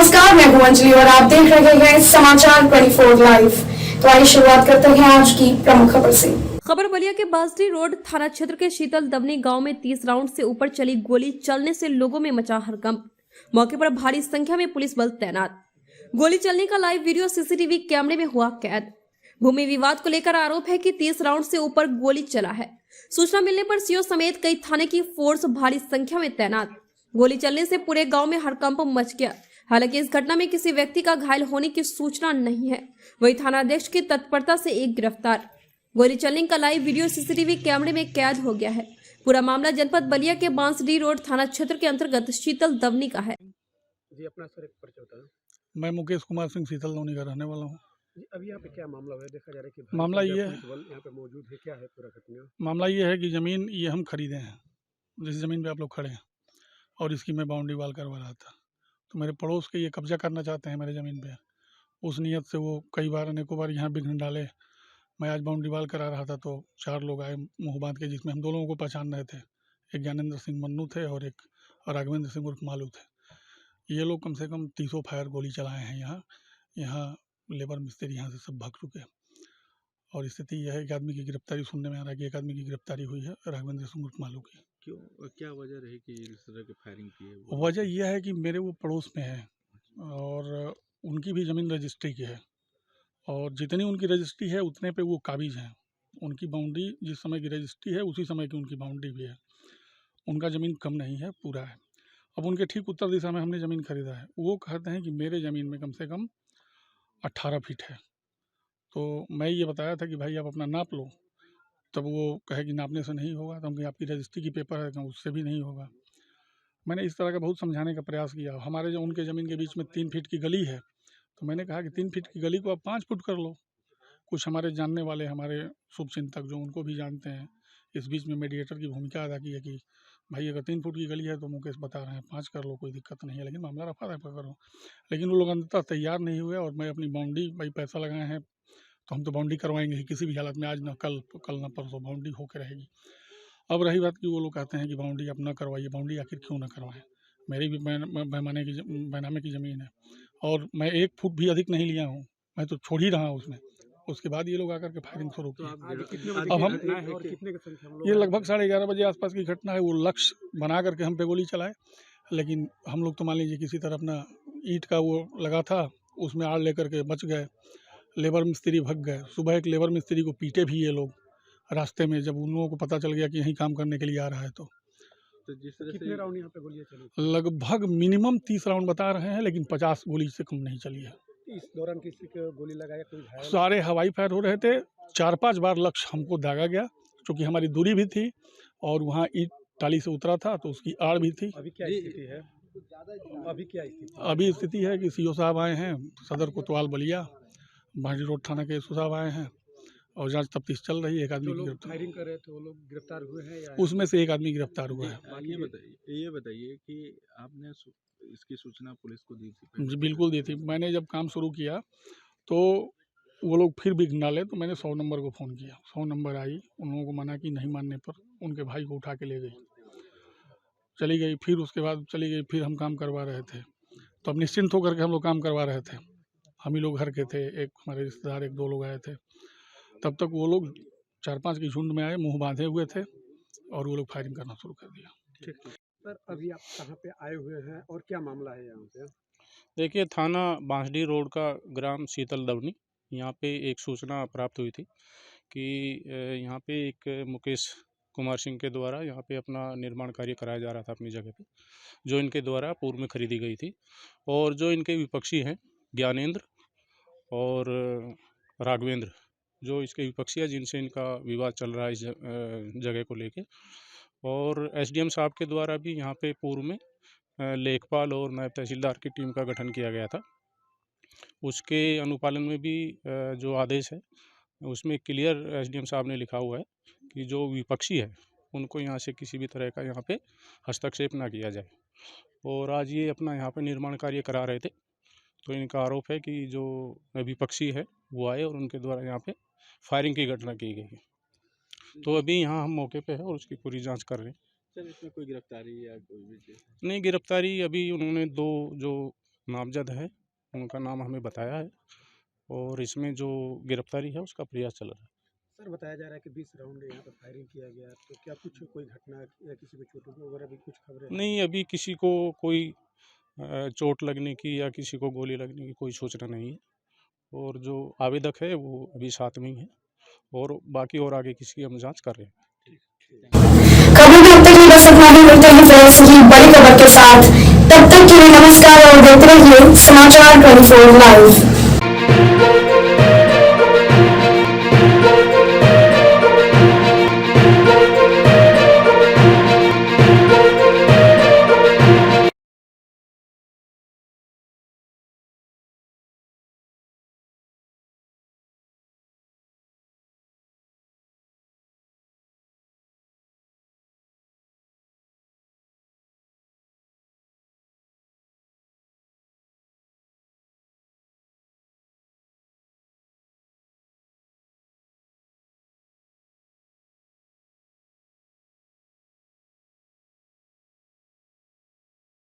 नमस्कार, मैं हूं अंजलि और आप देख रहे हैं समाचार 24 लाइव। तो आइए शुरुआत करते हैं आज की प्रमुख खबर से। खबर बलिया के बांसडी रोड थाना क्षेत्र के शीतल दवनी गांव में 30 राउंड से ऊपर चली गोली चलने से लोगों में मचा हड़कंप। मौके पर भारी संख्या में पुलिस बल तैनात। गोली चलने का लाइव वीडियो सीसीटीवी कैमरे में हुआ कैद। भूमि विवाद को लेकर आरोप है कि 30 राउंड से ऊपर गोली चला है। सूचना मिलने पर सीओ समेत कई थाने की फोर्स भारी संख्या में तैनात। गोली चलने से पूरे गांव में हड़कंप मच गया। हालांकि इस घटना में किसी व्यक्ति का घायल होने की सूचना नहीं है। वहीं थानाध्यक्ष की तत्परता से एक गिरफ्तार। गोली चलने का लाइव वीडियो सीसीटीवी कैमरे में कैद हो गया है। पूरा मामला जनपद बलिया के बांसडी रोड थाना क्षेत्र के अंतर्गत शीतल दवनी का है। जी, अपना सर एक परिचय बताएं। मैं मुकेश कुमार सिंह शीतल दवनी का रहने वाला हूँ। जी, अभी यहाँ पे क्या मामला है? देखा जा रहा है कि मामला ये है, पुलिस बल यहाँ पे मौजूद है, क्या है पूरा घटना? मामला ये है कि ज़मीन ये हम खरीदे हैं, जिस ज़मीन पे आप लोग खड़े हैं, और इसकी मैं बाउंड्री वाल करवा रहा था। तो मेरे पड़ोस के ये कब्जा करना चाहते हैं मेरे ज़मीन पे। उस नियत से वो कई बार अनेकों बार यहाँ विघ्न डाले। मैं आज बाउंड्री वाल करा रहा था तो 4 लोग आए मुँह बांध के, जिसमें हम 2 लोगों को पहचान रहे थे। एक ज्ञानेंद्र सिंह मन्नू थे और एक राघवेंद्र सिंह उर्फ मालू थे। ये लोग कम से कम 30 फायर गोली चलाए हैं यहाँ लेबर मिस्त्री यहाँ से सब भाग चुके हैं। और स्थिति यह है कि आदमी की गिरफ्तारी सुनने में आ रहा है कि एक आदमी की गिरफ्तारी हुई है, राघवेंद्र सिंह उर्फ मालू की। क्यों, क्या वजह रही कि इस तरह की फायरिंग की है? वजह यह है कि मेरे वो पड़ोस में है और उनकी भी ज़मीन रजिस्ट्री की है, और जितनी उनकी रजिस्ट्री है उतने पे वो काबिज हैं। उनकी बाउंड्री जिस समय की रजिस्ट्री है उसी समय की उनकी बाउंड्री भी है। उनका ज़मीन कम नहीं है, पूरा है। अब उनके ठीक उत्तर दिशा में हमने ज़मीन खरीदा है। वो कहते हैं कि मेरे ज़मीन में कम से कम 18 फीट है। तो मैं ये बताया था कि भाई आप अपना नाप लो। तब वो कहे कि नापने से नहीं होगा। तो हम कहे आपकी रजिस्ट्री की पेपर है, तो उससे भी नहीं होगा। मैंने इस तरह का बहुत समझाने का प्रयास किया। हमारे जो उनके ज़मीन के बीच में 3 फीट की गली है, तो मैंने कहा कि 3 फीट की गली को आप 5 फुट कर लो। कुछ हमारे जानने वाले, हमारे शुभचिंतक जो उनको भी जानते हैं, इस बीच में मीडिएटर की भूमिका अदा की है कि भाई अगर 3 फुट की गली है तो मुकेश बता रहे हैं 5 कर लो, कोई दिक्कत नहीं है, लेकिन मामला रफा दफा करो। लेकिन वो लोग अंततः तैयार नहीं हुए और मैं अपनी बाउंड्री, भाई पैसा लगाए हैं तो हम तो बाउंड्री करवाएंगे ही किसी भी हालत में। आज ना कल ना परसों बाउंड्री होकर रहेगी। अब रही बात कि वो लोग कहते हैं कि बाउंड्री आप ना करवाइए। बाउंड्री आखिर क्यों ना करवाएं? मेरी भी बैनामे की ज़मीन है और मैं 1 फुट भी अधिक नहीं लिया हूँ। मैं तो छोड़ ही रहा हूँ उसमें। उसके बाद ये लोग आकर के फायरिंग शुरू की। अब हम कितने की संख्या में लोग ये लगभग 11:30 बजे आसपास की घटना है। वो लक्ष्य बना करके हम पे गोली चलाए, लेकिन हम लोग तो मान लीजिए किसी तरह अपना ईंट का वो लगा था उसमें आड़ लेकर के बच गए। लेबर मिस्त्री भग गए। सुबह एक लेबर मिस्त्री को पीटे भी ये लोग रास्ते में, जब उन लोगों को पता चल गया कि यहीं काम करने के लिए आ रहा है। तो जिस तरह कितने से राउंड यहाँ पे गोलियां चली? लगभग मिनिमम 30 राउंड बता रहे हैं, लेकिन 50 गोली से कम नहीं चली है। इस दौरान किसी को गोली लगाया, कोई घायल? सारे हवाई फायर हो रहे थे। 4-5 बार लक्ष्य हमको दागा गया, क्योंकि हमारी दूरी भी थी और वहाँ ईंट टाली से उतरा था तो उसकी आड़ भी थी। अभी क्या स्थिति है? अभी क्या स्थिति है? अभी स्थिति है कि सीओ साहब आए हैं, सदर कोतवाल बलिया, बांसडी रोड थाना के एसओ साहब आए हैं और जांच तफ्तीश चल रही है। एक आदमी जो की लोग गिरफ्तार, फायरिंग कर रहे थे वो लोग गिरफ्तार हुए हैं या? उसमें से एक आदमी गिरफ्तार हुआ है। ये बताइए कि आपने इसकी सूचना पुलिस को दी थी पहले? जी बिल्कुल दी थी। मैंने जब काम शुरू किया तो वो लोग फिर भी डाले तो मैंने 100 नंबर को फ़ोन किया। 100 नंबर आई, उन लोगों को मना की, नहीं मानने पर उनके भाई को उठा के ले गई, चली गई। फिर उसके बाद चली गई, फिर हम काम करवा रहे थे। तो अब निश्चिंत होकर के हम लोग काम करवा रहे थे। हम ही लोग घर के थे, एक हमारे रिश्तेदार 1-2 लोग आए थे। तब तक वो लोग 4-5 की झुंड में आए, मुँह बाँधे हुए थे और वो लोग फायरिंग करना शुरू कर दिया। ठीक। सर, अभी आप कहाँ पे आए हुए हैं और क्या मामला है यहाँ पे? देखिए, थाना बांसडी रोड का ग्राम शीतल दवनी, यहाँ पे एक सूचना प्राप्त हुई थी कि यहाँ पे एक मुकेश कुमार सिंह के द्वारा यहाँ पे अपना निर्माण कार्य कराया जा रहा था अपनी जगह पे, जो इनके द्वारा पूर्व में खरीदी गई थी। और जो इनके विपक्षी हैं ज्ञानेंद्र और राघवेंद्र, जो इसके विपक्षी है, जिनसे इनका विवाद चल रहा है इस जगह को लेके। और एसडीएम साहब के द्वारा भी यहाँ पे पूर्व में लेखपाल और नायब तहसीलदार की टीम का गठन किया गया था। उसके अनुपालन में भी जो आदेश है उसमें क्लियर एसडीएम साहब ने लिखा हुआ है कि जो विपक्षी है उनको यहाँ से किसी भी तरह का यहाँ पे हस्तक्षेप ना किया जाए। और आज ये अपना यहाँ पे निर्माण कार्य करा रहे थे, तो इनका आरोप है कि जो विपक्षी है वो आए और उनके द्वारा यहाँ पे फायरिंग की घटना की गई है। तो अभी यहाँ हम मौके पे है और उसकी पूरी जांच कर रहे हैं। सर, इसमें कोई गिरफ्तारी या कोई भी चीज़? नहीं, गिरफ्तारी अभी उन्होंने 2 जो नामजद है, उनका नाम हमें बताया है और इसमें जो गिरफ्तारी है उसका प्रयास चल रहा है। सर बताया जा रहा है कि 20 राउंड यहाँ पर फायरिंग किया गया, तो क्या कुछ कोई घटना या किसी को चोट वगैरह भी कुछ खबरें? नहीं, अभी किसी को कोई चोट लगने की या किसी को गोली लगने की कोई सूचना नहीं है और जो आवेदक है वो अभी साथ में ही है और बाकी और आगे किसी की हम जांच कर रहे हैं। खबरों में अब तक बस इतना ही। मिलते हैं फिर की बड़ी खबर के साथ, तब तक के लिए नमस्कार और देखते रहिए समाचार 24 लाइव।